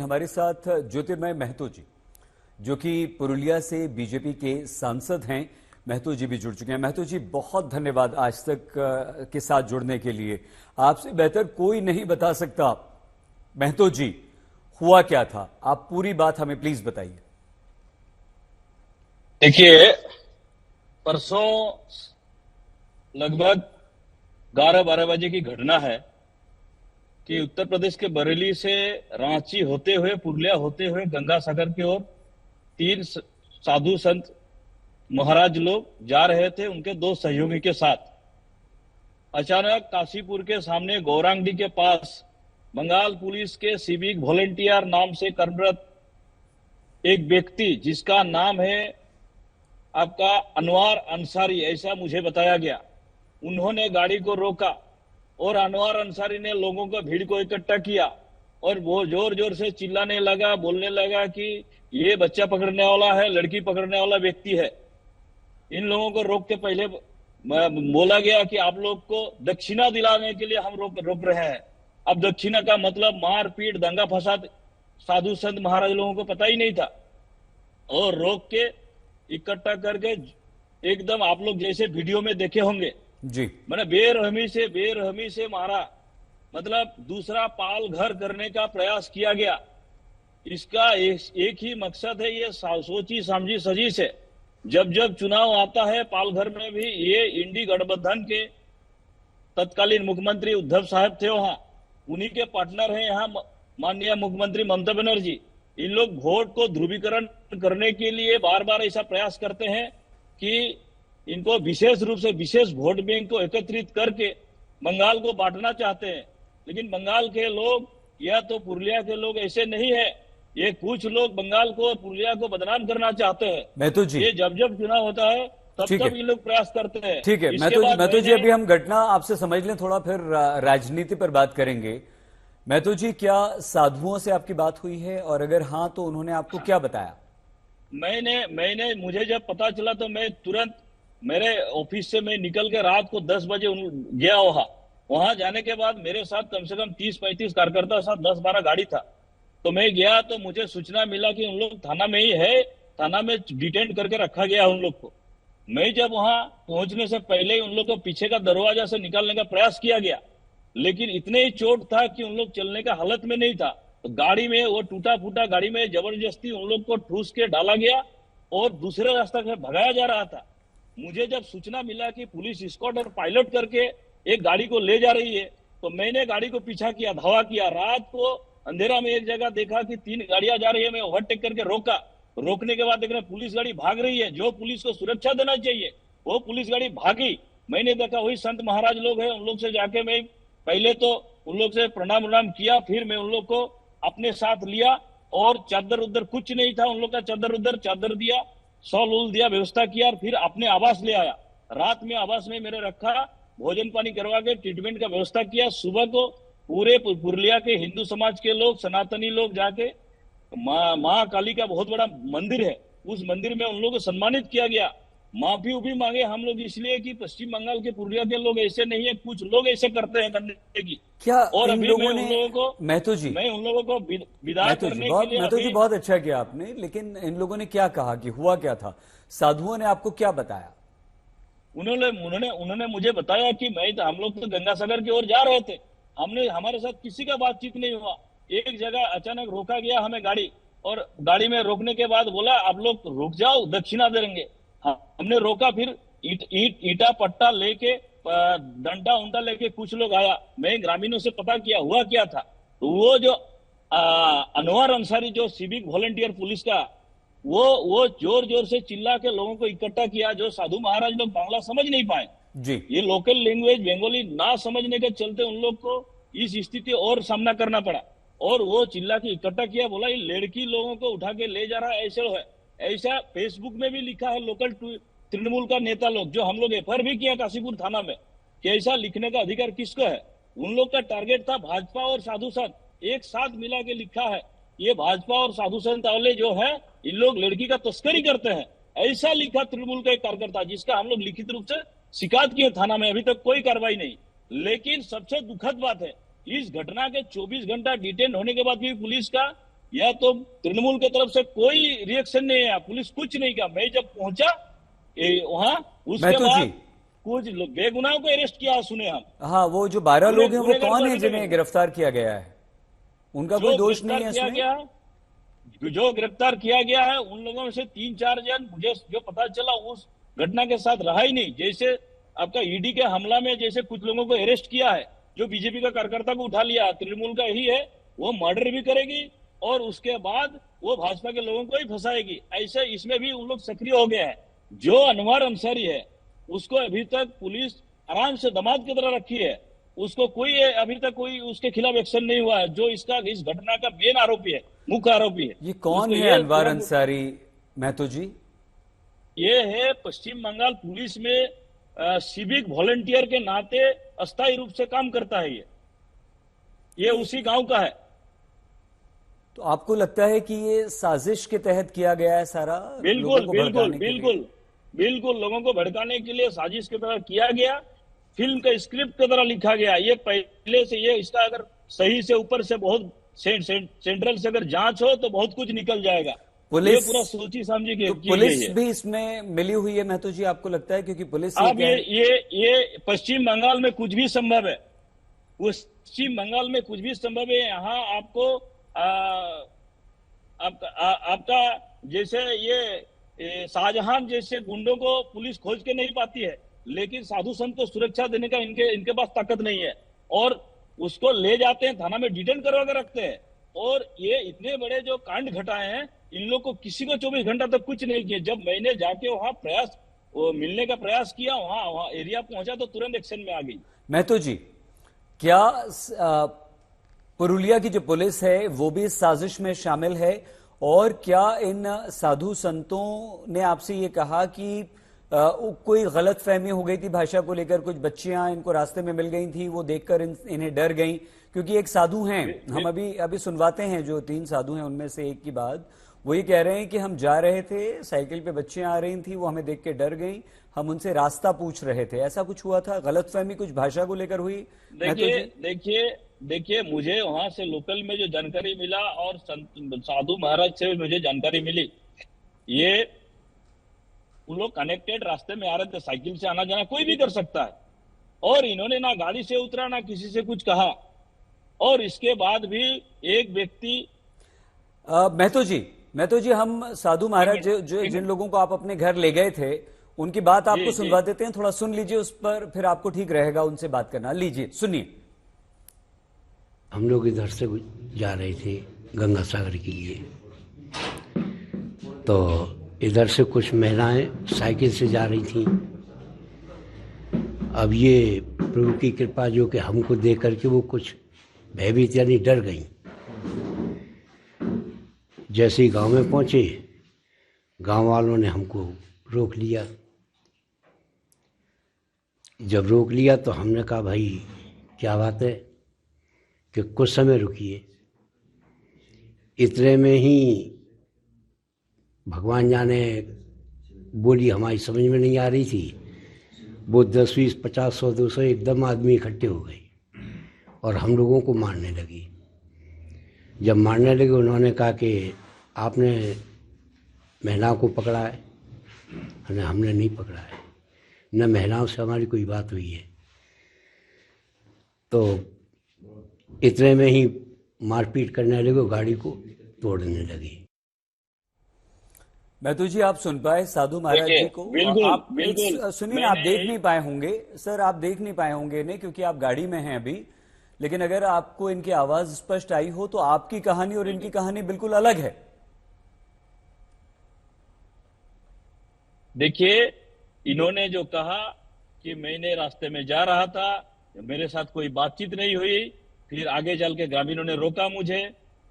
हमारे साथ ज्योतिर्मय महतो जी, जो कि पुरुलिया से बीजेपी के सांसद हैं। महतो जी भी जुड़ चुके हैं। महतो जी, बहुत धन्यवाद आज तक के साथ जुड़ने के लिए। आपसे बेहतर कोई नहीं बता सकता महतो जी, हुआ क्या था। आप पूरी बात हमें प्लीज बताइए। देखिए, परसों लगभग 11-12 बजे की घटना है कि उत्तर प्रदेश के बरेली से रांची होते हुए, पुरुलिया होते हुए गंगा सागर की ओर 3 साधु संत महाराज लोग जा रहे थे उनके 2 सहयोगी के साथ। अचानक काशीपुर के सामने गौरांगडी के पास बंगाल पुलिस के सिविक वॉलेंटियर नाम से कर्मरत एक व्यक्ति, जिसका नाम है आपका अनवर अंसारी, ऐसा मुझे बताया गया, उन्होंने गाड़ी को रोका और अनवर अंसारी ने लोगों को, भीड़ को इकट्ठा किया और वो जोर जोर से चिल्लाने लगा, बोलने लगा कि ये बच्चा पकड़ने वाला है, लड़की पकड़ने वाला व्यक्ति है। इन लोगों को रोक के पहले बोला गया कि आप लोग को दक्षिणा दिलाने के लिए हम रोक रहे हैं। अब दक्षिणा का मतलब मारपीट, दंगा फसाद साधु संत महाराज लोगों को पता ही नहीं था और रोक के इकट्ठा करके एकदम आप लोग जैसे वीडियो में देखे होंगे जी, मैंने बेरहमी से मारा। मतलब दूसरा पाल घर करने का प्रयास किया गया। इसका एक ही मकसद है, ये सोची समझी सजी से जब जब चुनाव आता है, पाल घर में भी ये इंडी गठबंधन के तत्कालीन मुख्यमंत्री उद्धव साहब थे वहां, उन्हीं के पार्टनर हैं यहाँ माननीय मुख्यमंत्री ममता बनर्जी। इन लोग वोट को ध्रुवीकरण करने के लिए बार बार ऐसा प्रयास करते हैं कि इनको विशेष रूप से विशेष वोट बैंक को एकत्रित करके बंगाल को बांटना चाहते हैं। लेकिन बंगाल के लोग या तो पुरुलिया के लोग ऐसे नहीं है, ये कुछ लोग बंगाल को, पुरुलिया को बदनाम करना चाहते हैं। महतो जी, ये जब जब चुनाव होता है तब तब ये लोग प्रयास करते हैं। ठीक है महतो जी, अभी हम घटना आपसे समझ लें थोड़ा, फिर राजनीति पर बात करेंगे। महतो जी, क्या साधुओं से आपकी बात हुई है, और अगर हाँ तो उन्होंने आपको क्या बताया? मैंने मुझे जब पता चला तो मैं तुरंत मेरे ऑफिस से मैं निकल के रात को 10 बजे गया वहां जाने के बाद मेरे साथ कम से कम 30-35 कार्यकर्ता साथ 10-12 गाड़ी था। तो मैं गया तो मुझे सूचना मिला कि उन लोग थाना में ही है, थाना में डिटेन करके रखा गया उन लोग को। मैं जब वहां पहुंचने से पहले ही उन लोग को पीछे का दरवाजा से निकालने का प्रयास किया गया, लेकिन इतने ही चोट था कि उन लोग चलने का हालत में नहीं था। तो गाड़ी में, वो टूटा फूटा गाड़ी में जबरदस्ती उन लोग को ठूस के डाला गया और दूसरे रास्ते से भगाया जा रहा था। मुझे जब सूचना मिला कि पुलिस स्क्वाड और पायलट करके एक गाड़ी को ले जा रही है, तो मैंने गाड़ी को पीछा किया, धावा किया। रात को अंधेरा में एक जगह देखा कि 3 गाड़ियां जा रही है, मैं ओवरटेक करके रोका। रोकने के बाद देखा पुलिस गाड़ी भाग रही है। जो पुलिस को सुरक्षा देना चाहिए वो पुलिस गाड़ी भागी। मैंने देखा वही संत महाराज लोग हैं, उन लोग से जाके मैं पहले तो उन लोग से प्रणाम किया, फिर मैं उन लोग को अपने साथ लिया और चादर उधर कुछ नहीं था, उन लोग का चादर उधर चादर दिया, शॉल उल दिया, व्यवस्था किया और फिर अपने आवास ले आया। रात में आवास में मेरे रखा, भोजन पानी करवा के ट्रीटमेंट का व्यवस्था किया। सुबह को पूरे पुरुलिया के हिंदू समाज के लोग, सनातनी लोग जाके माँ काली का बहुत बड़ा मंदिर है, उस मंदिर में उन लोगों को सम्मानित किया गया। माफी भी मांगे हम लोग, इसलिए कि पश्चिम बंगाल के पुरुलिया के लोग ऐसे नहीं है, कुछ लोग ऐसे करते हैं करने की। क्या और इन अभी लोगों मैं उन लोगों को विदा करने के लिए महतो जी, बहुत अच्छा किया आपने, लेकिन इन लोगों ने क्या कहा कि हुआ क्या था? साधुओं ने आपको क्या बताया? उन्होंने मुझे बताया कि हम लोग तो गंगा सागर की ओर जा रहे थे, हमारे साथ किसी का बातचीत नहीं हुआ। एक जगह अचानक रोका गया हमें गाड़ी, और गाड़ी में रोकने के बाद बोला आप लोग रुक जाओ, दक्षिणा देंगे। हमने रोका, फिर ईटा पट्टा लेके, डंडा उंडा लेके कुछ लोग आया। मैं ग्रामीणों से पता किया हुआ क्या था, तो वो जो अनवर अंसारी जो सिविक वॉलंटियर पुलिस का, वो जोर जोर से चिल्ला के लोगों को इकट्ठा किया। जो साधु महाराज लोग बांग्ला समझ नहीं पाए जी, ये लोकल लैंग्वेज बंगाली ना समझने के चलते उन लोग को इस स्थिति और सामना करना पड़ा। और वो चिल्ला के इकट्ठा किया, बोला ये लड़की लोगों को उठा के ले जा रहा है, ऐसे है। ऐसा फेसबुक में भी लिखा है लोकल तृणमूल का नेता लोग, जो हम लोग एफआईआर भी किया काशीपुर थाना में, कि ऐसा लिखने का अधिकार किसको है। उन लोग का टारगेट था भाजपा और साधु संत एक साथ मिला के लिखा है, ये भाजपा और साधु संत वाले जो है इन लोग लड़की का तस्करी करते हैं, ऐसा लिखा तृणमूल का एक कार्यकर्ता, जिसका हम लोग लिखित रूप से शिकायत किए थाना में। अभी तक कोई कार्रवाई नहीं। लेकिन सबसे दुखद बात है, इस घटना के 24 घंटा डिटेन होने के बाद भी पुलिस का या तो तृणमूल की तरफ से कोई रिएक्शन नहीं है, पुलिस कुछ नहीं किया। मैं जब पहुंचा वहां, उसके महतो जी, बाद कुछ बेगुनाहों को अरेस्ट किया, सुने हम। हाँ, वो जो 12 लोग हैं वो गुनेगार कौन को है अभी जिन्हें तक गिरफ्तार किया गया है? उनका कोई जो दोष नहीं गिरफ्तार है किया इसमें? गया है, जो गिरफ्तार किया गया है, उन लोगों में से 3-4 जन मुझे जो पता चला उस घटना के साथ रहा ही नहीं। जैसे आपका ईडी के हमला में जैसे कुछ लोगों को अरेस्ट किया है, जो बीजेपी का कार्यकर्ता को उठा लिया, तृणमूल का ही है, वो मर्डर भी करेगी और उसके बाद वो भाजपा के लोगों को ही फंसाएगी। ऐसे इसमें भी उन लोग सक्रिय हो गए हैं। जो अनवर अंसारी है, उसको अभी तक पुलिस आराम से दामाद की तरह रखी है। उसको कोई अभी तक कोई उसके खिलाफ एक्शन नहीं हुआ है, जो इस घटना का मेन आरोपी है, मुख्य आरोपी है। ये कौन है अनवर अंसारी, महतो जी? ये है पश्चिम बंगाल पुलिस में सिविक वॉलंटियर के नाते अस्थायी रूप से काम करता है। ये उसी गांव का है। तो आपको लगता है कि ये साजिश के तहत किया गया है सारा? बिल्कुल लोगों को बिल्कुल भड़काने के लिए? बिल्कुल बिल्कुल, लोगों को भड़काने के लिए साजिश की तरह किया गया, फिल्म का स्क्रिप्ट की तरह लिखा गया। ये पहले से, ये इसका अगर सही से ऊपर से बहुत सेंट्रल से अगर जांच हो तो बहुत कुछ निकल जाएगा। पुलिस, ये पूरा सोची समझी तो की पुलिस गई है। भी इसमें मिली हुई है महतो जी, आपको लगता है? क्योंकि पुलिस अब ये पश्चिम बंगाल में कुछ भी संभव है। पश्चिम बंगाल में कुछ भी संभव है। यहाँ आपको आपका जैसे ये शाहजहां जैसे गुंडों को पुलिस खोज के नहीं पाती है, लेकिन साधु संत को सुरक्षा देने का इनके पास ताकत नहीं है, और उसको ले जाते हैं थाना में, डिटेन करवा कर रखते हैं। और ये इतने बड़े जो कांड घटाए हैं, इन लोग को किसी को 24 घंटा तक कुछ नहीं किया। जब मैंने जाके वहां मिलने का प्रयास किया, वहां एरिया पहुंचा तो तुरंत एक्शन में आ गई। महतो जी, क्या पुरुलिया की जो पुलिस है वो भी इस साजिश में शामिल है? और क्या इन साधु संतों ने आपसे ये कहा कि कोई गलत फहमी हो गई थी भाषा को लेकर? कुछ बच्चियां इनको रास्ते में मिल गई थी, वो देखकर इन्हें डर गई? क्योंकि एक साधु हैं, हम अभी सुनवाते हैं, जो 3 साधु हैं उनमें से एक की बात, वो ये कह रहे हैं कि हम जा रहे थे, साइकिल पे बच्चियां आ रही थी, वो हमें देख के डर गई, हम उनसे रास्ता पूछ रहे थे। ऐसा कुछ हुआ था? गलतफहमी कुछ भाषा को लेकर हुई? देखिए, मुझे वहां से लोकल में जो जानकारी मिला और साधु महाराज से मुझे जानकारी मिली, ये उन लोग कनेक्टेड रास्ते में आ रहे थे। साइकिल से आना जाना कोई भी कर सकता है, और इन्होंने ना गाड़ी से उतरा, ना किसी से कुछ कहा। और इसके बाद भी एक व्यक्ति महतो जी, हम साधु महाराज जिन लोगों को आप अपने घर ले गए थे, उनकी बात आपको सुनवा देते हैं, थोड़ा सुन लीजिए उस पर, फिर आपको ठीक रहेगा उनसे बात करना। लीजिए, सुनिए। हम लोग इधर से जा रहे थे गंगा सागर के लिए, तो इधर से कुछ महिलाएं साइकिल से जा रही थी। अब ये प्रभु की कृपा जो कि हमको देख करके वो कुछ भयभीत यानी डर गई। जैसे ही गांव में पहुंचे, गांव वालों ने हमको रोक लिया। जब रोक लिया तो हमने कहा भाई क्या बात है, कि कुछ समय रुकिए। इतने में ही भगवान जाने बोली हमारी समझ में नहीं आ रही थी, वो 10, 20, 50, 100, 200 एकदम आदमी इकट्ठे हो गए और हम लोगों को मारने लगी। जब मारने लगे, उन्होंने कहा कि आपने महिलाओं को पकड़ा है? हमने नहीं पकड़ा है, न महिलाओं से हमारी कोई बात हुई है। तो इतने में ही मारपीट करने लगे, गाड़ी को तोड़ने लगे। महतो जी, आप सुन पाए साधु महाराज जी को? आप सुनिए, आप देख नहीं पाए होंगे सर, आप देख नहीं पाए होंगे इन्हें, क्योंकि आप गाड़ी में हैं अभी। लेकिन अगर आपको इनकी आवाज स्पष्ट आई हो तो आपकी कहानी और इनकी कहानी बिल्कुल अलग है। देखिए, इन्होंने जो कहा कि मैंने रास्ते में जा रहा था, मेरे साथ कोई बातचीत नहीं हुई, फिर आगे चल के ग्रामीणों ने रोका मुझे,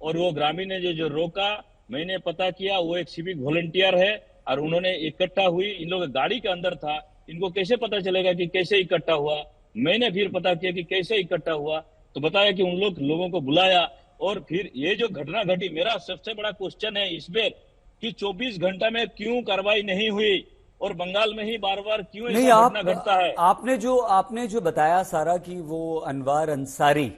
और वो ग्रामीण ने जो रोका, मैंने पता किया वो एक सिविक वॉलंटियर है, और उन्होंने इकट्ठा हुई। इन लोग गाड़ी के अंदर था, इनको कैसे पता चलेगा कि कैसे इकट्ठा हुआ? मैंने फिर पता किया कि कैसे इकट्ठा हुआ, तो बताया कि उन लोगों को बुलाया, और फिर ये जो घटना घटी, मेरा सबसे बड़ा क्वेश्चन है इसमें कि 24 घंटा में क्यों कार्रवाई नहीं हुई, और बंगाल में ही बार बार क्यों ऐसा घटना घटता है? आपने जो बताया सारा कि वो अनवर अंसारी,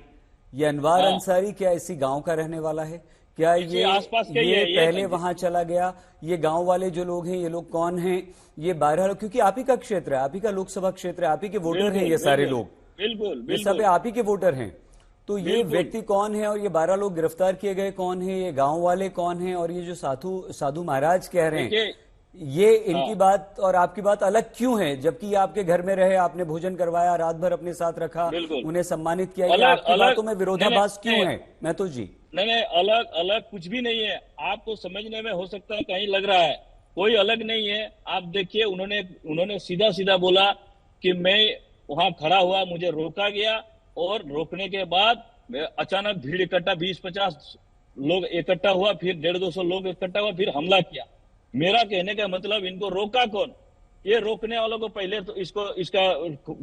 ये अनवर अंसारी क्या इसी गांव का रहने वाला है? क्या इसी आसपास के ये ये पहले वहां चला गया? ये गांव वाले जो लोग हैं, ये लोग कौन हैं? ये 12 लोग, क्योंकि आप ही का क्षेत्र है, आप ही का लोकसभा क्षेत्र है, आप ही के वोटर हैं ये सारे लोग, बिल्कुल ये सब आप ही के वोटर हैं। तो ये बिल्कुल। व्यक्ति कौन है और ये 12 लोग गिरफ्तार किए गए कौन है? ये गांव वाले कौन हैं? और ये जो साधु महाराज कह रहे हैं, देखिए, ये इनकी बात और आपकी बात अलग क्यों है? जबकि ये आपके घर में रहे, आपने भोजन करवाया, रात भर अपने साथ रखा, बिल्कुल। उन्हें सम्मानित किया, ये अलग- आपकी अलग- बातों में विरोधाभास नहीं, क्यों नहीं, है महतो जी? नहीं, अलग अलग कुछ भी नहीं है। आपको समझने में हो सकता है कहीं लग रहा है, कोई अलग नहीं है। आप देखिए, उन्होंने सीधा सीधा बोला कि मैं वहां खड़ा हुआ, मुझे रोका गया, और रोकने के बाद अचानक भीड़ इकट्ठा 20-50 लोग इकट्ठा हुआ, फिर 150-200 लोग इकट्ठा हुआ, फिर हमला किया। मेरा कहने का मतलब, इनको रोका कौन? ये रोकने वालों को पहले तो इसका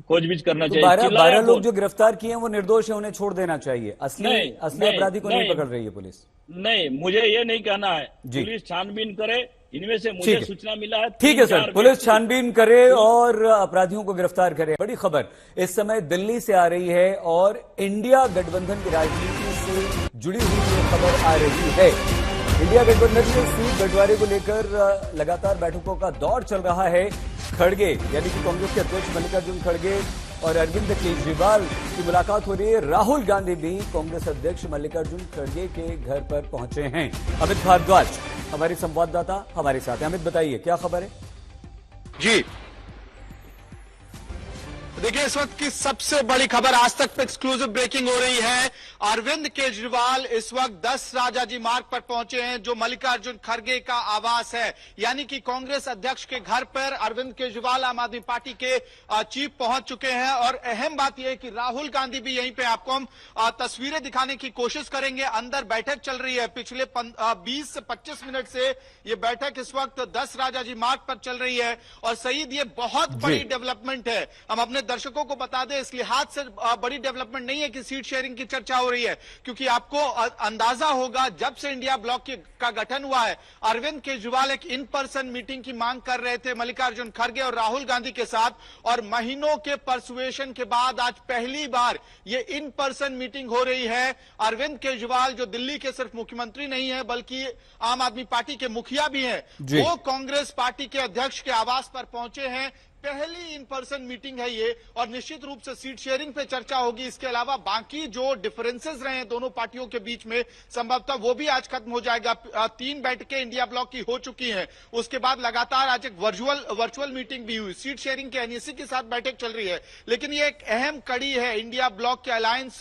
खोजबीन करना तो चाहिए। 12 लोग कौन? जो गिरफ्तार किए हैं वो निर्दोष है, उन्हें छोड़ देना चाहिए। असली नहीं, अपराधी को नहीं नहीं। पकड़ रही है पुलिस। नहीं, मुझे ये नहीं कहना है। जी। पुलिस छानबीन करे, इनमें से ठीक मुझे है। सूचना मिला है। ठीक है 3-4 सर, पुलिस व्यक्ति- छानबीन करे और अपराधियों को गिरफ्तार करे। बड़ी खबर इस समय दिल्ली से आ रही है और इंडिया गठबंधन की राजनीति से जुड़ी हुई ये खबर आ रही है। इंडिया गठबंधन में सीट बंटवारे को लेकर लगातार बैठकों का दौर चल रहा है। खड़गे यानी कि कांग्रेस के अध्यक्ष मल्लिकार्जुन खड़गे और अरविंद केजरीवाल की मुलाकात हो रही है। राहुल गांधी भी कांग्रेस अध्यक्ष मल्लिकार्जुन खड़गे के घर पर पहुंचे हैं। अमित भारद्वाज हमारे संवाददाता हमारे साथ हैं। अमित, बताइए क्या खबर है? जी देखिए, इस वक्त की सबसे बड़ी खबर, आज तक पे एक्सक्लूसिव ब्रेकिंग हो रही है। अरविंद केजरीवाल इस वक्त 10 राजाजी मार्ग पर पहुंचे हैं, जो मल्लिकार्जुन खड़गे का आवास है, यानी कि कांग्रेस अध्यक्ष के घर पर अरविंद केजरीवाल आम आदमी पार्टी के चीफ पहुंच चुके हैं। और अहम बात यह है कि राहुल गांधी भी यहीं पे, आपको हम तस्वीरें दिखाने की कोशिश करेंगे। अंदर बैठक चल रही है, पिछले 20 से 25 मिनट से ये बैठक इस वक्त 10 राजाजी मार्ग पर चल रही है। और सईद, ये बहुत बड़ी डेवलपमेंट है। हम अपने दर्शकों को बता दें, इस लिहाज से बड़ी डेवलपमेंट नहीं है कि सीट शेयरिंग की चर्चा हो रही है, क्योंकि आपको अंदाजा होगा, जब से इंडिया ब्लॉक का गठन हुआ है, अरविंद केजरीवाल एक इन पर्सन मीटिंग की मांग कर रहे थे मल्लिकार्जुन खड़गे और राहुल गांधी के साथ। और महीनों के परसुएशन के बाद आज पहली बार ये इन पर्सन मीटिंग हो रही है। अरविंद केजरीवाल, जो दिल्ली के सिर्फ मुख्यमंत्री नहीं है बल्कि आम आदमी पार्टी के मुखिया भी हैं, वो कांग्रेस पार्टी के अध्यक्ष के आवास पर पहुंचे हैं। पहली इन पर्सन मीटिंग है ये, और निश्चित रूप से सीट शेयरिंग पे चर्चा होगी। इसके अलावा बाकी जो डिफरेंसेस रहे हैं दोनों पार्टियों के बीच में, संभवतः वो भी आज खत्म हो जाएगा। 3 बैठकें इंडिया ब्लॉक की हो चुकी हैं। उसके बाद लगातार आज एक वर्चुअल मीटिंग भी हुई। सीट शेयरिंग के एनईसी के साथ बैठक चल रही है। लेकिन ये एक अहम कड़ी है इंडिया ब्लॉक के अलायंस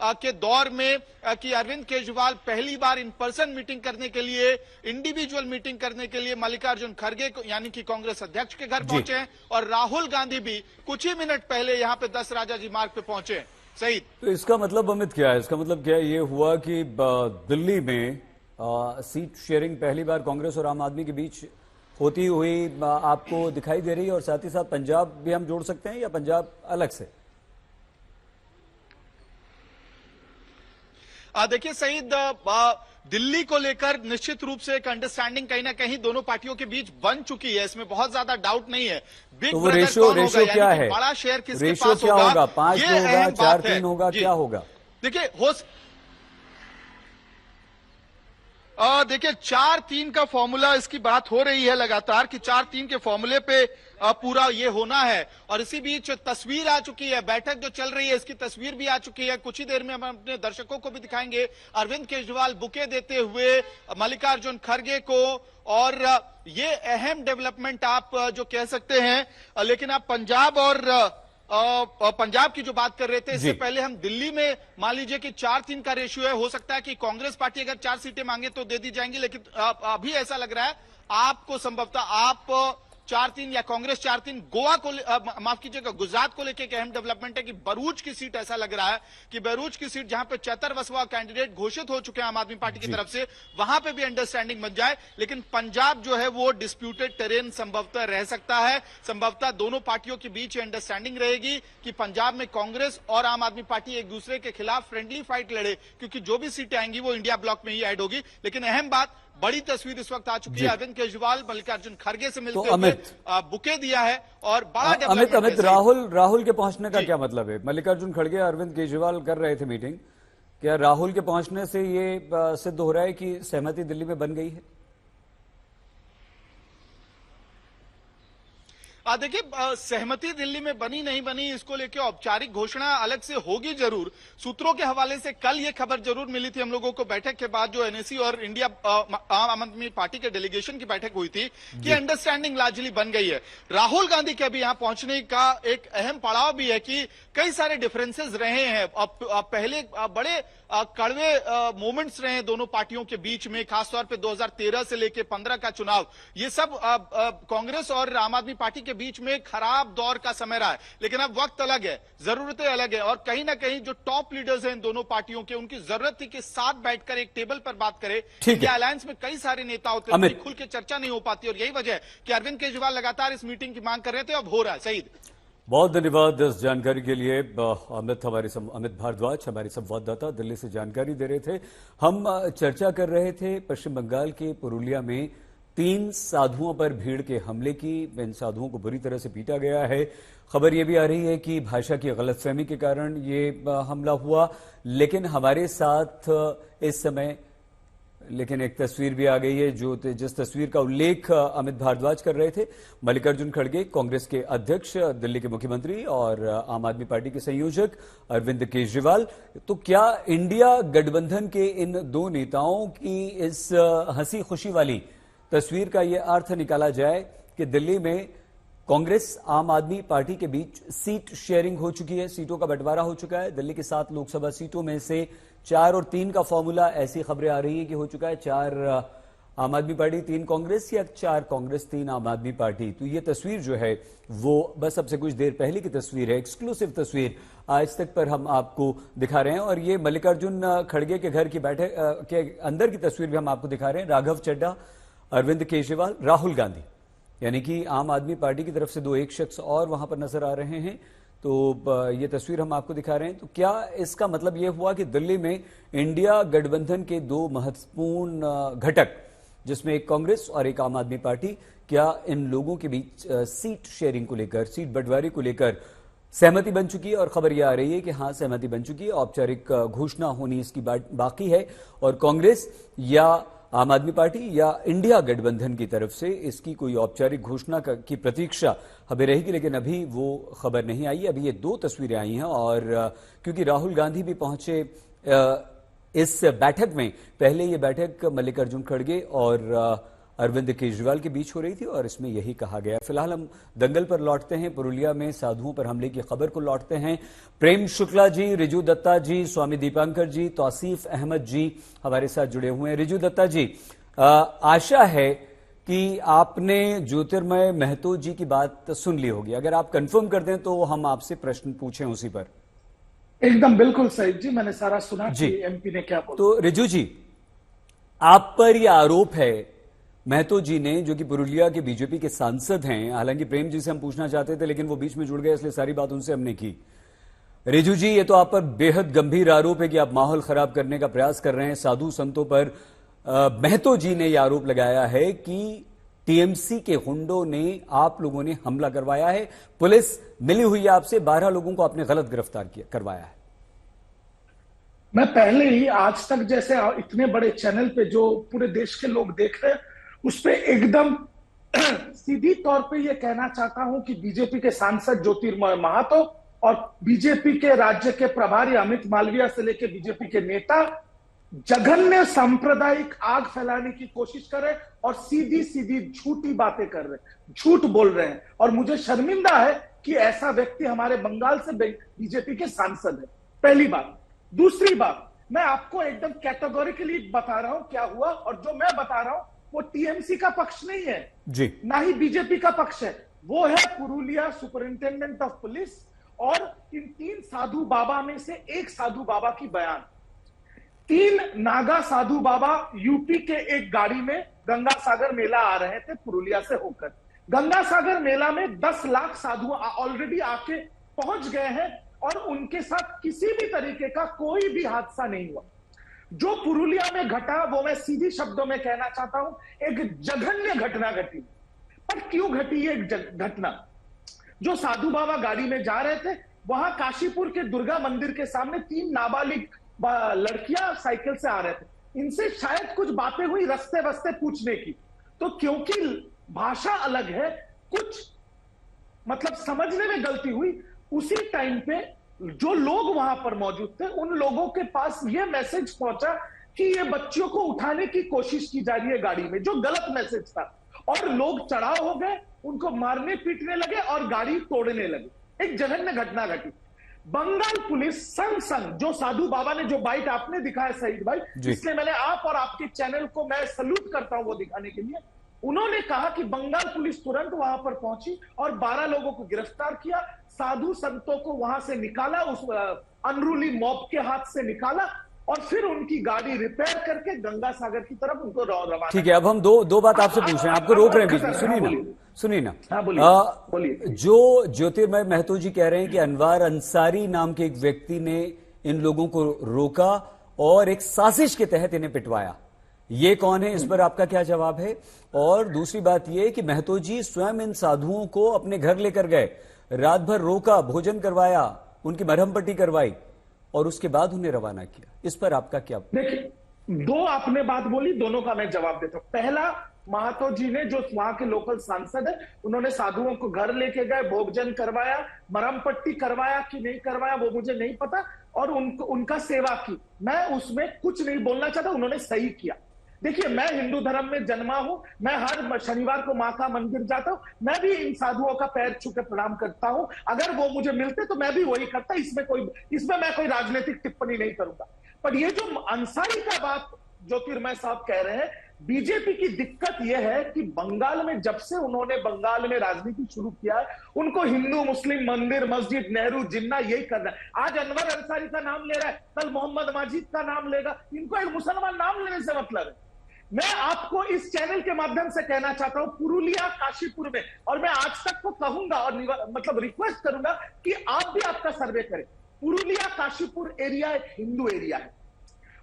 के दौर में कि अरविंद केजरीवाल पहली बार इन पर्सन मीटिंग करने के लिए, इंडिविजुअल मीटिंग करने के लिए मल्लिकार्जुन खड़गे यानी कि कांग्रेस अध्यक्ष के घर पहुंचे हैं। और राहुल गांधी भी कुछ ही मिनट पहले यहां पे 10 राजाजी मार्ग पे पहुंचे हैं। सही, तो इसका मतलब अमित क्या है? इसका मतलब क्या ये हुआ कि दिल्ली में सीट शेयरिंग पहली बार कांग्रेस और आम आदमी के बीच होती हुई आपको दिखाई दे रही है, और साथ ही साथ पंजाब भी हम जोड़ सकते हैं या पंजाब अलग से? देखिए सईद, दिल्ली को लेकर निश्चित रूप से एक अंडरस्टैंडिंग कहीं ना कहीं दोनों पार्टियों के बीच बन चुकी है, इसमें बहुत ज्यादा डाउट नहीं है। बिग तो वो ब्रदर रेशो कौन होगा, क्या यानी कि है? बड़ा शेयर किसके रेशो पास क्या होगा? 5 ये होगा, अहम 4-3 बात होगा, है। क्या होगा? देखिए देखिए 4-3 का फॉर्मूला, इसकी बात हो रही है लगातार कि 4-3 के फॉर्मूले पे पूरा ये होना है। और इसी बीच तस्वीर आ चुकी है, बैठक जो चल रही है इसकी तस्वीर भी आ चुकी है। कुछ ही देर में हम अपने दर्शकों को भी दिखाएंगे। अरविंद केजरीवाल बुके देते हुए मल्लिकार्जुन खड़गे को, और ये अहम डेवलपमेंट आप जो कह सकते हैं। लेकिन आप पंजाब और पंजाब की जो बात कर रहे थे, इससे पहले हम दिल्ली में मान लीजिए कि 4-3 का रेशियो है। हो सकता है कि कांग्रेस पार्टी अगर 4 सीटें मांगे तो दे दी जाएंगी, लेकिन अभी ऐसा लग रहा है आपको, संभवतः आप 4-3 या कांग्रेस 4-3। गोवा को माफ कीजिएगा, गुजरात को लेकर एक अहम डेवलपमेंट है कि भरूच की सीट, ऐसा लग रहा है कि भरूच की सीट जहां पे चैतर वसवा कैंडिडेट घोषित हो चुके हैं आम आदमी पार्टी की तरफ से, वहां पे भी अंडरस्टैंडिंग बन जाए। लेकिन पंजाब जो है वो डिस्प्यूटेड टेरेन संभवतः रह सकता है। संभवतः दोनों पार्टियों के बीच अंडरस्टैंडिंग रहेगी कि पंजाब में कांग्रेस और आम आदमी पार्टी एक दूसरे के खिलाफ फ्रेंडली फाइट लड़े, क्योंकि जो भी सीटें आएंगी वो इंडिया ब्लॉक में ही ऐड होगी। लेकिन अहम बात, बड़ी तस्वीर इस वक्त आ चुकी है। अरविंद केजरीवाल मल्लिकार्जुन खड़गे से मिलते हुए बुके दिया है, और बड़ा अमित राहुल के पहुंचने का क्या मतलब है? मल्लिकार्जुन खड़गे अरविंद केजरीवाल कर रहे थे मीटिंग, क्या राहुल के पहुंचने से ये सिद्ध हो रहा है कि सहमति दिल्ली में बन गई है? देखिए, सहमति दिल्ली में बनी नहीं बनी इसको लेकर औपचारिक घोषणा अलग से होगी जरूर। सूत्रों के हवाले से कल ये खबर जरूर मिली थी हम लोगों को बैठक के बाद, जो एनएसी और इंडिया आम आदमी पार्टी के डेलीगेशन की बैठक हुई थी, कि अंडरस्टैंडिंग लार्जली बन गई है। राहुल गांधी के अभी यहां पहुंचने का एक अहम पड़ाव भी है कि कई सारे डिफरेंसेस रहे हैं। पहले बड़े कड़वे मोमेंट्स रहे हैं दोनों पार्टियों के बीच में, खासतौर पे 2013 से लेके 15 का चुनाव, ये सब कांग्रेस और आम आदमी पार्टी के बीच में खराब दौर का समय रहा है। लेकिन अब वक्त अलग है, जरूरतें अलग है, और कहीं ना कहीं जो टॉप लीडर्स हैं इन दोनों पार्टियों के, उनकी जरूरत थी कि साथ बैठकर एक टेबल पर बात करें। इंडिया अलायंस में कई सारे नेता होते हैं, खुल के चर्चा नहीं हो पाती, और यही वजह है कि अरविंद केजरीवाल लगातार इस मीटिंग की मांग कर रहे थे, अब हो रहा है। सईद, बहुत धन्यवाद इस जानकारी के लिए। अमित भारद्वाज हमारे संवाददाता दिल्ली से जानकारी दे रहे थे। हम चर्चा कर रहे थे पश्चिम बंगाल के पुरुलिया में 3 साधुओं पर भीड़ के हमले की। इन साधुओं को बुरी तरह से पीटा गया है। खबर यह भी आ रही है कि भाषा की गलतफहमी के कारण ये हमला हुआ। लेकिन हमारे साथ इस समय एक तस्वीर भी आ गई है, जिस तस्वीर का उल्लेख अमित भारद्वाज कर रहे थे। मल्लिकार्जुन खड़गे, कांग्रेस के अध्यक्ष, दिल्ली के मुख्यमंत्री, और आम आदमी पार्टी के संयोजक अरविंद केजरीवाल। तो क्या इंडिया गठबंधन के इन 2 नेताओं की इस हंसी खुशी वाली तस्वीर का यह अर्थ निकाला जाए कि दिल्ली में कांग्रेस आम आदमी पार्टी के बीच सीट शेयरिंग हो चुकी है, सीटों का बंटवारा हो चुका है। दिल्ली की 7 लोकसभा सीटों में से 4 और 3 का फॉर्मूला, ऐसी खबरें आ रही है कि हो चुका है 4 आम आदमी पार्टी 3 कांग्रेस, या 4 कांग्रेस 3 आम आदमी पार्टी। तो ये तस्वीर जो है वो बस अब से कुछ देर पहले की तस्वीर है, एक्सक्लूसिव तस्वीर आज तक पर हम आपको दिखा रहे हैं। और ये मल्लिकार्जुन खड़गे के घर की बैठक के अंदर की तस्वीर भी हम आपको दिखा रहे हैं। राघव चड्ढा, अरविंद केजरीवाल, राहुल गांधी, यानी कि आम आदमी पार्टी की तरफ से 1 शख्स और वहां पर नजर आ रहे हैं। तो ये तस्वीर हम आपको दिखा रहे हैं। तो क्या इसका मतलब यह हुआ कि दिल्ली में इंडिया गठबंधन के 2 महत्वपूर्ण घटक, जिसमें एक कांग्रेस और एक आम आदमी पार्टी, क्या इन लोगों के बीच सीट शेयरिंग को लेकर, सीट बंटवारे को लेकर सहमति बन चुकी है? और खबर यह आ रही है कि हां, सहमति बन चुकी है। औपचारिक घोषणा होनी इसकी बाकी है, और कांग्रेस या आम आदमी पार्टी या इंडिया गठबंधन की तरफ से इसकी कोई औपचारिक घोषणा की प्रतीक्षा हमें रहेगी। लेकिन अभी वो खबर नहीं आई। अभी ये 2 तस्वीरें आई हैं, और क्योंकि राहुल गांधी भी पहुंचे इस बैठक में, पहले ये बैठक मल्लिकार्जुन खड़गे और अरविंद केजरीवाल के बीच हो रही थी, और इसमें यही कहा गया। फिलहाल हम दंगल पर लौटते हैं, पुरुलिया में साधुओं पर हमले की खबर को लौटते हैं। प्रेम शुक्ला जी, रिजू दत्ता जी, स्वामी दीपांकर जी, तौसीफ अहमद जी हमारे साथ जुड़े हुए हैं। रिजू दत्ता जी, आशा है कि आपने ज्योतिर्मय महतो जी की बात सुन ली होगी। अगर आप कंफर्म कर दें तो हम आपसे प्रश्न पूछें उसी पर। एकदम बिल्कुल सही जी, मैंने सारा सुना जी। एमपी ने क्या बोला। तो रिजू जी, आप पर यह आरोप है, महतो जी ने, जो कि पुरुलिया के बीजेपी के सांसद हैं, हालांकि प्रेम जी से हम पूछना चाहते थे लेकिन वो बीच में जुड़ गए, इसलिए सारी बात उनसे हमने की। रिजू जी, ये तो आप पर बेहद गंभीर आरोप है कि आप माहौल खराब करने का प्रयास कर रहे हैं साधु संतों पर। महतो जी ने यह आरोप लगाया है कि टीएमसी के गुंडों ने, आप लोगों ने हमला करवाया है। पुलिस मिली हुई है आपसे, 12 लोगों को आपने गलत गिरफ्तार करवाया है। मैं पहले ही आज तक जैसे इतने बड़े चैनल पे जो पूरे देश के लोग देख रहे हैं, उस पर एकदम सीधी तौर पे ये कहना चाहता हूं कि बीजेपी के सांसद ज्योतिर्मय महतो और बीजेपी के राज्य के प्रभारी अमित मालविया से लेकर बीजेपी के नेता जघन्य सांप्रदायिक आग फैलाने की कोशिश कर रहे और सीधी सीधी झूठी बातें कर रहे, झूठ बोल रहे हैं। और मुझे शर्मिंदा है कि ऐसा व्यक्ति हमारे बंगाल से बीजेपी के सांसद है। पहली बात। दूसरी बात, मैं आपको एकदम कैटेगोरिकली बता रहा हूं क्या हुआ, और जो मैं बता रहा हूं वो टीएमसी का पक्ष नहीं है जी, ना ही बीजेपी का पक्ष है। वो है पुरुलिया सुपरिंटेंडेंट ऑफ पुलिस और इन 3 साधु बाबा में से एक साधु बाबा की बयान। 3 नागा साधु बाबा यूपी के एक गाड़ी में गंगा सागर मेला आ रहे थे पुरुलिया से होकर। गंगा सागर मेला में 10 लाख साधु ऑलरेडी आके पहुंच गए हैं और उनके साथ किसी भी तरीके का कोई भी हादसा नहीं हुआ। जो पुरुलिया में घटा वो मैं सीधी शब्दों में कहना चाहता हूं, एक जघन्य घटना घटी। पर क्यों घटी ये घटना? जो साधु बाबा गाड़ी में जा रहे थे, वहां काशीपुर के दुर्गा मंदिर के सामने 3 नाबालिग लड़कियां साइकिल से आ रहे थे, इनसे शायद कुछ बातें हुई रास्ते वस्ते पूछने की, तो क्योंकि भाषा अलग है, कुछ मतलब समझने में गलती हुई। उसी टाइम पे जो लोग वहां पर मौजूद थे उन लोगों के पास यह मैसेज पहुंचा कि ये बच्चियों को उठाने की कोशिश की जा रही है गाड़ी में, जो गलत मैसेज था, और लोग चढ़ाव हो गए, उनको मारने पीटने लगे और गाड़ी तोड़ने लगे। एक जघन्य घटना घटी। बंगाल पुलिस संग जो साधु बाबा ने जो बाइट आपने दिखाया सईद भाई, इसलिए मैंने आप और आपके चैनल को मैं सल्यूट करता हूं वो दिखाने के लिए। उन्होंने कहा कि बंगाल पुलिस तुरंत वहां पर पहुंची और 12 लोगों को गिरफ्तार किया, साधु संतों को वहां से निकाला, उस अनरूली मॉब के हाथ से निकाला और फिर उनकी गाड़ी रिपेयर करके गंगा सागर की तरफ उनको रवाना। ठीक है, अब हम दो बात आपसे पूछ रहे हैं, आपको रोक रहे हैं बीच में, सुनिए ना। बोलिए। जो ज्योतिर्मय महतो जी कह रहे हैं कि अनवार अंसारी नाम के एक व्यक्ति ने इन लोगों को रोका और एक साजिश के तहत इन्हें पिटवाया, ये कौन है, इस पर आपका क्या जवाब है? और दूसरी बात यह कि महतो जी स्वयं इन साधुओं को अपने घर लेकर गए, रात भर रोका, भोजन करवाया, उनकी मरहम पट्टी करवाई और उसके बाद उन्हें रवाना किया, इस पर आपका क्या? देखिए, दो आपने बात बोली, दोनों का मैं जवाब देता हूं। पहला, महतो जी ने, जो वहां के लोकल सांसद है, उन्होंने साधुओं को घर लेके गए, भोजन करवाया, मरहम पट्टी करवाया कि नहीं करवाया वो मुझे नहीं पता, और उनका सेवा की, मैं उसमें कुछ नहीं बोलना चाहता, उन्होंने सही किया। देखिए, मैं हिंदू धर्म में जन्मा हूं, मैं हर शनिवार को मां का मंदिर जाता हूं, मैं भी इन साधुओं का पैर छू के प्रणाम करता हूं, अगर वो मुझे मिलते तो मैं भी वही करता, इसमें मैं कोई राजनीतिक टिप्पणी नहीं करूंगा। पर ये जो अंसारी का बात ज्योतिर्मय साहब कह रहे हैं, बीजेपी की दिक्कत यह है कि बंगाल में जब से उन्होंने बंगाल में राजनीति शुरू किया है, उनको हिंदू मुस्लिम मंदिर मस्जिद नेहरू जिन्ना यही करना है। आज अनवर अंसारी का नाम ले रहा है, कल मोहम्मद माजिद का नाम लेगा, इनको एक मुसलमान नाम लेने से मतलब है। मैं आपको इस चैनल के माध्यम से कहना चाहता हूं, पुरुलिया काशीपुर में, और मैं आज तक को कहूंगा और मतलब रिक्वेस्ट करूंगा कि आप भी आपका सर्वे करें। पुरुलिया काशीपुर एरिया एक हिंदू एरिया है,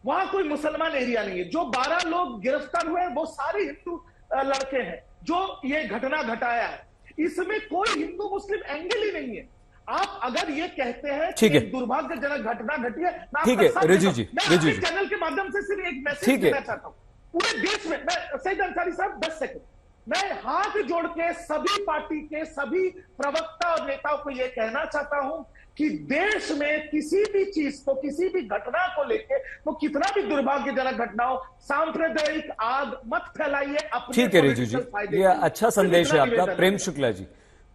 वहां कोई मुसलमान एरिया नहीं है। जो 12 लोग गिरफ्तार हुए हैं वो सारे हिंदू लड़के हैं जो ये घटना घटाया है, इसमें कोई हिंदू मुस्लिम एंगल ही नहीं है। आप अगर ये कहते हैं कि दुर्भाग्यजनक घटना घटी है, ठीक है रिजू जी, चैनल के माध्यम से सिर्फ एक मैसेज देना चाहता हूं पूरे देश में। मैं सईद अंसारी साहब 10 सेकंड, मैं हाथ जोड़ के सभी पार्टी के सभी प्रवक्ता और नेताओं को यह कहना चाहता हूं कि देश में किसी भी चीज को, किसी भी घटना को लेके, वो कितना भी दुर्भाग्यजनक घटना हो, सांप्रदायिक आग मत फैलाइए अपने। ठीक है रिजू जी, ये अच्छा संदेश है आपका।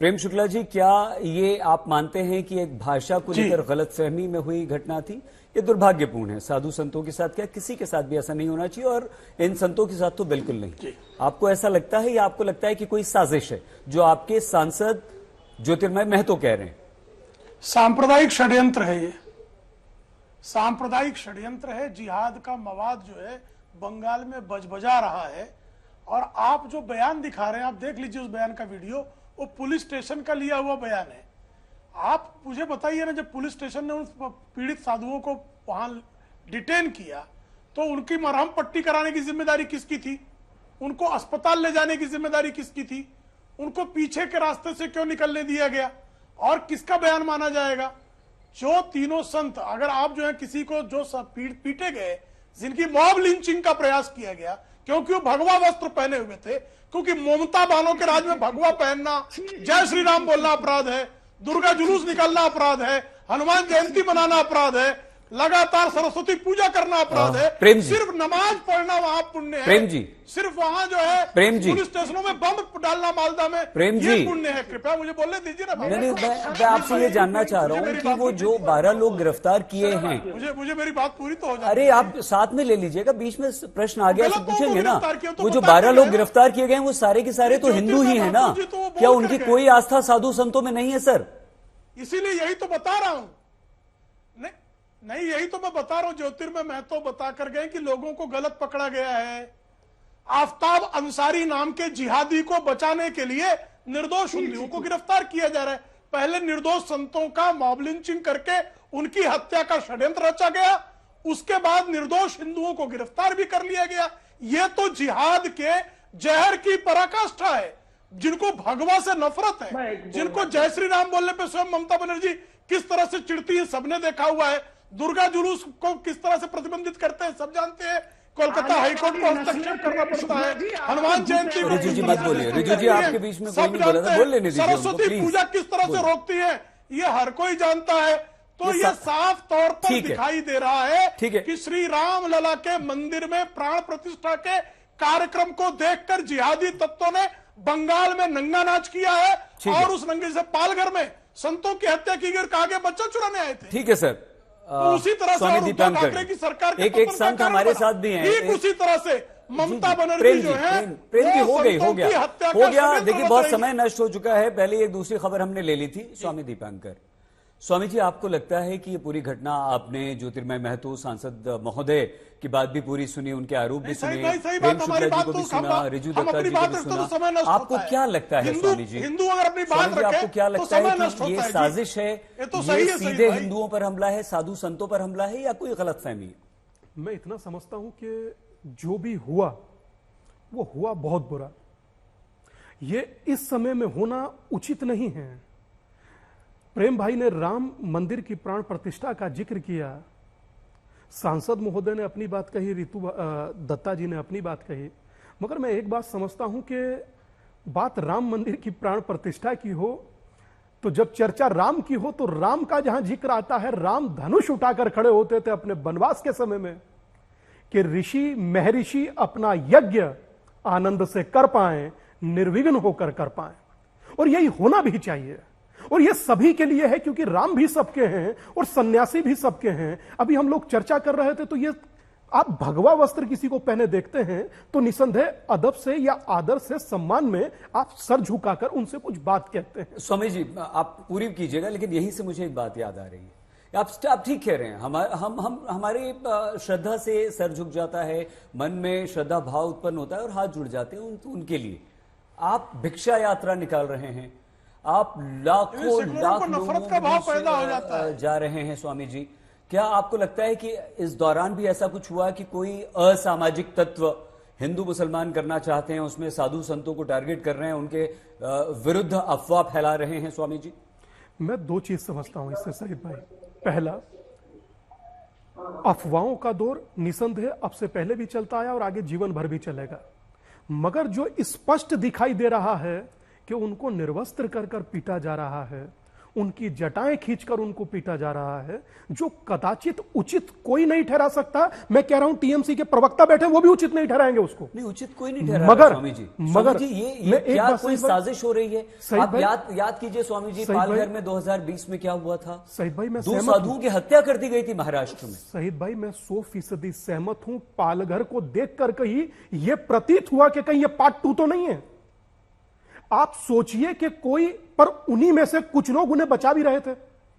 प्रेम शुक्ला जी, क्या ये आप मानते हैं कि एक भाषा को लेकर गलतफहमी में हुई घटना थी? ये दुर्भाग्यपूर्ण है, साधु संतों के साथ क्या किसी के साथ भी ऐसा नहीं होना चाहिए, और इन संतों के साथ तो बिल्कुल नहीं। आपको ऐसा लगता है या आपको लगता है कि कोई साजिश है जो आपके सांसद ज्योतिर्मय महतो कह रहे हैं? सांप्रदायिक षड्यंत्र है, ये सांप्रदायिक षड्यंत्र है। जिहाद का मवाद जो है बंगाल में बजबजा रहा है, और आप जो बयान दिखा रहे हैं, आप देख लीजिए उस बयान का वीडियो, वो पुलिस स्टेशन का लिया हुआ बयान है। आप मुझे बताइए ना, जब पुलिस स्टेशन ने उन पीड़ित साधुओं को वहां डिटेन किया तो उनकी मरहम पट्टी कराने की जिम्मेदारी किसकी थी? उनको अस्पताल ले जाने की जिम्मेदारी किसकी थी? उनको पीछे के रास्ते से क्यों निकलने दिया गया? और किसका बयान माना जाएगा? जो तीनों संत, अगर आप जो है किसी को जो पीटे गए, जिनकी मॉब लिंचिंग का प्रयास किया गया क्योंकि वो भगवा वस्त्र पहने हुए थे, क्योंकि ममता बानों के राज में भगवा पहनना, जय श्री राम बोलना अपराध है, दुर्गा जुलूस निकालना अपराध है, हनुमान जयंती मनाना अपराध है, लगातार सरस्वती पूजा करना अपराध है, प्रेम जी, सिर्फ नमाज पढ़ना वहां पुण्य है। प्रेम जी, सिर्फ वहां जो है प्रेम जी, पुलिस स्टेशनों में बम डालना मालदा में, प्रेम ये जी पुण्य है। कृपया मुझे बोलने दीजिए ना। मैं आपसे ये जानना चाह रहा हूँ कि वो जो 12 लोग गिरफ्तार किए हैं, मुझे मेरी बात पूरी तो हो जाए। अरे आप साथ में ले लीजिएगा, बीच में प्रश्न आ गया तो पूछेंगे ना। वो जो 12 लोग गिरफ्तार किए गए वो सारे के सारे तो हिंदू ही है ना, क्या उनकी कोई आस्था साधु संतों में नहीं है सर? इसीलिए यही तो बता रहा हूं, नहीं यही तो मैं बता रहा हूं। ज्योतिर्मय महतो बता कर गए कि लोगों को गलत पकड़ा गया है। आफ्ताब अंसारी नाम के जिहादी को बचाने के लिए निर्दोष हिंदुओं को गिरफ्तार किया जा रहा है। पहले निर्दोष संतों का मॉब लिंचिंग करके उनकी हत्या का षड्यंत्र रचा गया, उसके बाद निर्दोष हिंदुओं को गिरफ्तार भी कर लिया गया। यह तो जिहाद के जहर की पराकाष्ठा है। जिनको भगवा से नफरत है, जिनको जय श्री राम बोलने पे स्वयं ममता बनर्जी किस तरह से चिढ़ती है, सबने देखा हुआ है। दुर्गा जुलूस को किस तरह से प्रतिबंधित करते हैं सब जानते हैं। कोलकाता हाईकोर्ट को हस्तक्षेप करना पड़ता है। हनुमान जयंती रिजू जी मत बोलिए, रिजू जी आपके बीच में कोई नहीं बोला था, बोल लेने दीजिए उनको, सरस्वती प्लीज। पूजा किस तरह से रोकती है ये हर कोई जानता है। तो ये साफ तौर पर ठीक है। दिखाई दे रहा है ठीक है। कि श्री राम लला के मंदिर में प्राण प्रतिष्ठा के कार्यक्रम को देखकर जिहादी तत्वों ने बंगाल में नंगा नाच किया है ठीक है। और उस नंगे से पालघर में संतों की हत्या की गई, कहा गया बच्चा चुराने आए थे। ठीक है सर। तो उसी तरह से स्वामी उद्धव दीपांकर ठाकरे की सरकार के एक पतन का संत कारण हमारे बना। साथ भी हैं। ठीक उसी तरह से ममता बनर्जी प्रेम जो है प्रेम जी वो हो गई, हो संतों गया, की हत्या हो का गया। षड्यंत्र देखिए रच बहुत रही है। समय नष्ट हो चुका है। पहले एक दूसरी खबर हमने ले ली थी। स्वामी दीपांकर, स्वामी जी आपको लगता है कि ये पूरी घटना आपने ज्योतिर्मय महतो सांसद महोदय की बात भी पूरी सुनी, उनके आरोप भी सुने, सही प्रेम बात, हमारी शुक्ला जी बात को भी तो सुना, रिजू दत्ता अपनी जी को बात भी रखते तो समय सुना, नष्ट आपको होता है। क्या लगता है स्वामी जी? हिंदू अगर अपनी बात स्वामी जी रखे आपको क्या तो लगता है समय नष्ट कि होता ये है जी। साजिश है, ये तो ये सही है, सीधे भाई। हिंदुओं पर हमला है, साधु संतों पर हमला है, या कोई गलतफहमी है? मैं इतना समझता हूं कि जो भी हुआ वो हुआ बहुत बुरा। ये इस समय में होना उचित नहीं है। प्रेम भाई ने राम मंदिर की प्राण प्रतिष्ठा का जिक्र किया, सांसद महोदय ने अपनी बात कही, रितु दत्ता जी ने अपनी बात कही, मगर मैं एक बात समझता हूं कि बात राम मंदिर की प्राण प्रतिष्ठा की हो तो जब चर्चा राम की हो तो राम का जहां जिक्र आता है, राम धनुष उठाकर खड़े होते थे अपने वनवास के समय में कि ऋषि महर्षि अपना यज्ञ आनंद से कर पाए, निर्विघ्न होकर कर पाए, और यही होना भी चाहिए। और ये सभी के लिए है क्योंकि राम भी सबके हैं और सन्यासी भी सबके हैं। अभी हम लोग चर्चा कर रहे थे तो ये आप भगवा वस्त्र किसी को पहने देखते हैं तो निसंदेह अदब से या आदर से सम्मान में आप सर झुकाकर उनसे कुछ बात कहते हैं। स्वामी जी आप पूरी कीजिएगा, लेकिन यहीं से मुझे एक बात याद आ रही है। आप ठीक कह रहे हैं। हम हमारे श्रद्धा से सर झुक जाता है, मन में श्रद्धा भाव उत्पन्न होता है और हाथ जुड़ जाते हैं उनके लिए। आप भिक्षा यात्रा निकाल रहे हैं, आप लाखों लाख नफरत का भाव पैदा हो जाता है। जा रहे हैं। स्वामी जी क्या आपको लगता है कि इस दौरान भी ऐसा कुछ हुआ कि कोई असामाजिक तत्व हिंदू मुसलमान करना चाहते हैं, उसमें साधु संतों को टारगेट कर रहे हैं, उनके विरुद्ध अफवाह फैला रहे हैं? स्वामी जी मैं दो चीज समझता हूं इससे सईद भाई। पहला, अफवाहों का दौर निसंदेह अब से पहले भी चलता है और आगे जीवन भर भी चलेगा, मगर जो स्पष्ट दिखाई दे रहा है कि उनको निर्वस्त्र कर कर पीटा जा रहा है, उनकी जटाएं खींचकर उनको पीटा जा रहा है, जो कदाचित उचित कोई नहीं ठहरा सकता। मैं कह रहा हूं टीएमसी के प्रवक्ता बैठे वो भी उचित नहीं ठहराएंगे उसको। नहीं, उचित कोई नहीं ठहरा। मगर स्वामी जी ये क्या कोई साजिश हो रही है? आप याद कीजिए स्वामी जी, पालघर में 2020 में क्या हुआ था? शहीद भाई मैं 2 साधुओं की हत्या कर दी गई थी महाराष्ट्र में। शहीद भाई मैं 100% सहमत हूं। पालघर को देखकर कहीं यह प्रतीत हुआ कि कहीं यह पार्ट 2 तो नहीं है। आप सोचिए कि कोई, पर उन्हीं में से कुछ लोग उन्हें बचा भी रहे थे,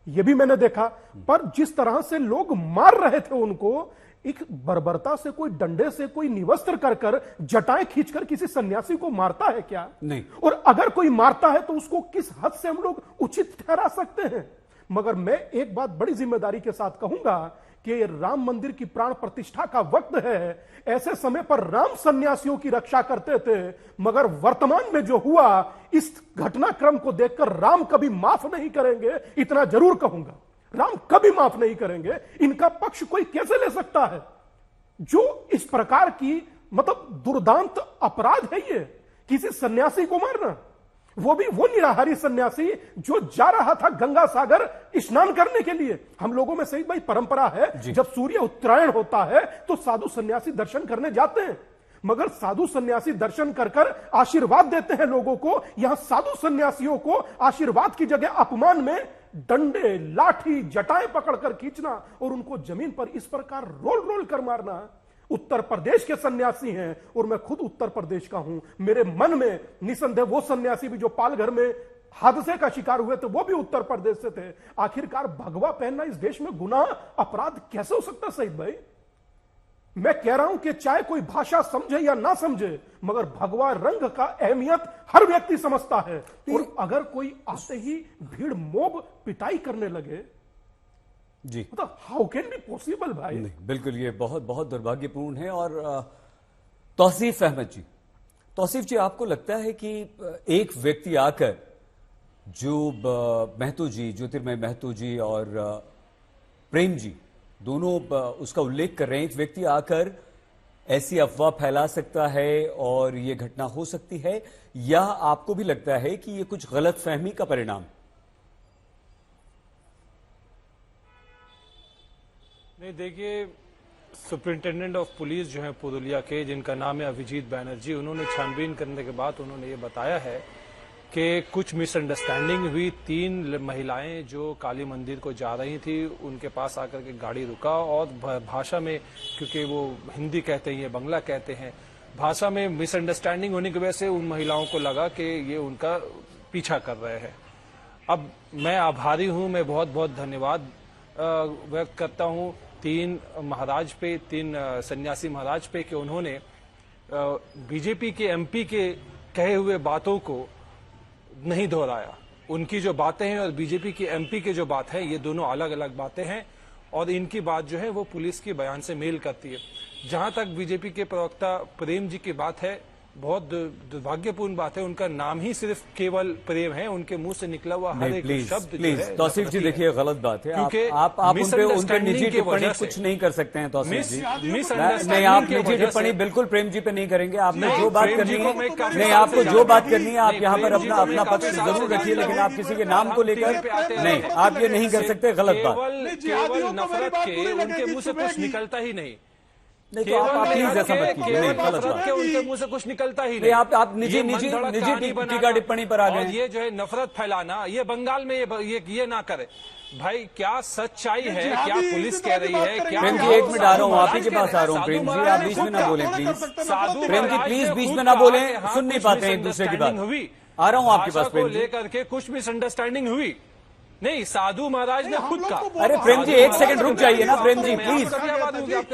यह भी मैंने देखा, पर जिस तरह से लोग मार रहे थे उनको, एक बर्बरता से कोई डंडे से कोई निवस्त्र कर कर जटाएं खींचकर किसी सन्यासी को मारता है क्या? नहीं। और अगर कोई मारता है तो उसको किस हद से हम लोग उचित ठहरा सकते हैं? मगर मैं एक बात बड़ी जिम्मेदारी के साथ कहूंगा कि राम मंदिर की प्राण प्रतिष्ठा का वक्त है। ऐसे समय पर राम सन्यासियों की रक्षा करते थे, मगर वर्तमान में जो हुआ, इस घटनाक्रम को देखकर राम कभी माफ नहीं करेंगे, इतना जरूर कहूंगा। राम कभी माफ नहीं करेंगे। इनका पक्ष कोई कैसे ले सकता है? जो इस प्रकार की मतलब दुर्दांत अपराध है ये, किसी सन्यासी को मारना, वो भी वो निराहारी सन्यासी जो जा रहा था गंगा सागर स्नान करने के लिए। हम लोगों में सही भाई परंपरा है, जब सूर्य उत्तरायण होता है तो साधु सन्यासी दर्शन करने जाते हैं, मगर साधु सन्यासी दर्शन कर कर आशीर्वाद देते हैं लोगों को। यहां साधु सन्यासियों को आशीर्वाद की जगह अपमान में डंडे, लाठी, जटाएं पकड़कर खींचना और उनको जमीन पर इस प्रकार रोल रोल कर मारना। उत्तर प्रदेश के सन्यासी हैं और मैं खुद उत्तर प्रदेश का हूं। मेरे मन में निसंदेह वो सन्यासी भी जो पालघर में हादसे का शिकार हुए थे वो भी उत्तर प्रदेश से थे। आखिरकार भगवा पहनना इस देश में गुनाह, अपराध कैसे हो सकता है सईद भाई? मैं कह रहा हूं कि चाहे कोई भाषा समझे या ना समझे, मगर भगवा रंग का अहमियत हर व्यक्ति समझता है। और अगर कोई आते ही भीड़ मोब पिटाई करने लगे जी, मतलब हाउ कैन बी पॉसिबल भाई? नहीं, बिल्कुल ये बहुत बहुत दुर्भाग्यपूर्ण है। और तौसीफ अहमद जी, तौसीफ जी आपको लगता है कि एक व्यक्ति आकर जो महतो जी, ज्योतिर्मय महतो जी और प्रेम जी दोनों उसका उल्लेख कर रहे हैं। एक व्यक्ति आकर ऐसी अफवाह फैला सकता है और ये घटना हो सकती है, या आपको भी लगता है कि ये कुछ गलतफहमी का परिणाम? नहीं, देखिए, सुपरिंटेंडेंट ऑफ पुलिस जो है पुरुलिया के, जिनका नाम है अभिजीत बैनर्जी, उन्होंने छानबीन करने के बाद उन्होंने ये बताया है कि कुछ मिसअंडरस्टैंडिंग हुई। 3 महिलाएं जो काली मंदिर को जा रही थी, उनके पास आकर के गाड़ी रुका और भाषा में, क्योंकि वो हिंदी कहते हैं, ये बंगला कहते हैं, भाषा में मिसअंडरस्टैंडिंग होने की वजह से उन महिलाओं को लगा कि ये उनका पीछा कर रहे हैं। अब मैं आभारी हूं, मैं बहुत बहुत धन्यवाद व्यक्त करता हूं 3 महाराज पे, 3 सन्यासी महाराज पे, कि उन्होंने बीजेपी के एमपी के कहे हुए बातों को नहीं दोहराया। उनकी जो बातें हैं और बीजेपी की एमपी के जो बात है, ये दोनों अलग अलग बातें हैं और इनकी बात जो है वो पुलिस के बयान से मेल करती है। जहां तक बीजेपी के प्रवक्ता प्रेम जी की बात है, बहुत दुर्भाग्यपूर्ण बात है, उनका नाम ही सिर्फ केवल प्रेम है, उनके मुंह से निकला हुआ हर एक शब्द प्लीज तौसीफ जी, देखिए गलत बात है। आप उनके निजी टिप्पणी कुछ नहीं कर सकते हैं तौसीफ जी। नहीं, आप निजी टिप्पणी बिल्कुल प्रेम जी पे नहीं करेंगे। आपने जो बात करनी है, नहीं, आपको जो बात करनी है आप यहाँ पर अपना पक्ष जरूर रखिए, लेकिन आप किसी के नाम को लेकर नहीं, आप ये नहीं कर सकते, गलत बात। केवल नफरत के उनके मुंह से कुछ निकलता ही नहीं। नहीं, तो आप प्लीज ऐसा मत कीजिए, नहीं, गलत बात। उनके मुंह से कुछ निकलता ही नहीं। आप निजी टीका टिप्पणी पर आ गए। ये जो है नफरत फैलाना, ये बंगाल में ये ना करे भाई। क्या सच्चाई है, क्या पुलिस कह रही है, क्या? प्रेम जी, 1 मिनट आ रहा हूँ, आप ही के पास आ रहा हूँ। प्रेम जी, आप बीच में ना बोले प्लीज। प्रेम जी प्लीज बीच में ना बोले, सुन नहीं पाते हैं एक दूसरे की बात। आ रहा हूँ आपके पास प्रेम जी। लेकर के कुछ मिसअंडरस्टैंडिंग हुई नहीं, साधु महाराज ने खुद कहा। अरे प्रेम जी, 1 सेकंड रुक जाइए ना प्रेम जी, प्लीज।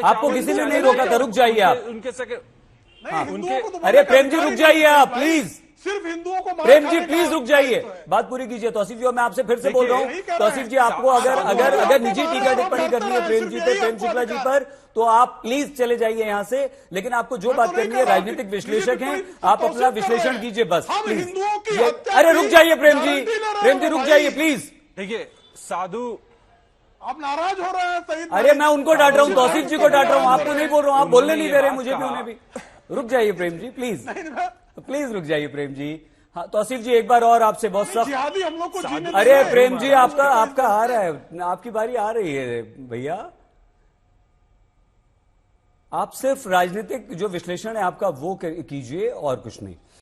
आपको किसी ने नहीं रोका था, रुक जाइए आप। उनके सेकंड। अरे प्रेम जी रुक जाइए आप प्लीज। सिर्फ हिंदुओं को प्रेम जी प्लीज रुक जाइए, बात पूरी कीजिए। तौसीफ जी, और मैं आपसे फिर से बोल रहा हूँ, तौसीफ जी, आपको अगर निजी टीका टिप्पणी करनी है प्रेम जी पे, प्रेम शुक्ला जी पर, तो आप प्लीज चले जाइए यहाँ से। लेकिन आपको जो बात करनी है, राजनीतिक विश्लेषक हैं, आप अपना विश्लेषण कीजिए बस प्लीज। अरे रुक जाइए प्रेम जी रुक जाइए प्लीज। देखिए, साधु आप नाराज हो रहे हैं। अरे मैं उनको डांट रहा हूँ, तौसीफ जी को डांट रहा हूँ, आपको नहीं बोल रहा हूँ। आप बोलने नहीं दे रहे मुझे भी, उन्हें भी। रुक जाइए प्रेम जी प्लीज, प्लीज रुक जाइए प्रेम जी। हाँ तौसीफ जी, एक बार और आपसे बहुत सख्त। हम लोग को जीने। अरे प्रेम जी, आपका आ रहा है, आपकी बारी आ रही है भैया। आप सिर्फ राजनीतिक जो विश्लेषण है आपका वो कीजिए और कुछ नहीं।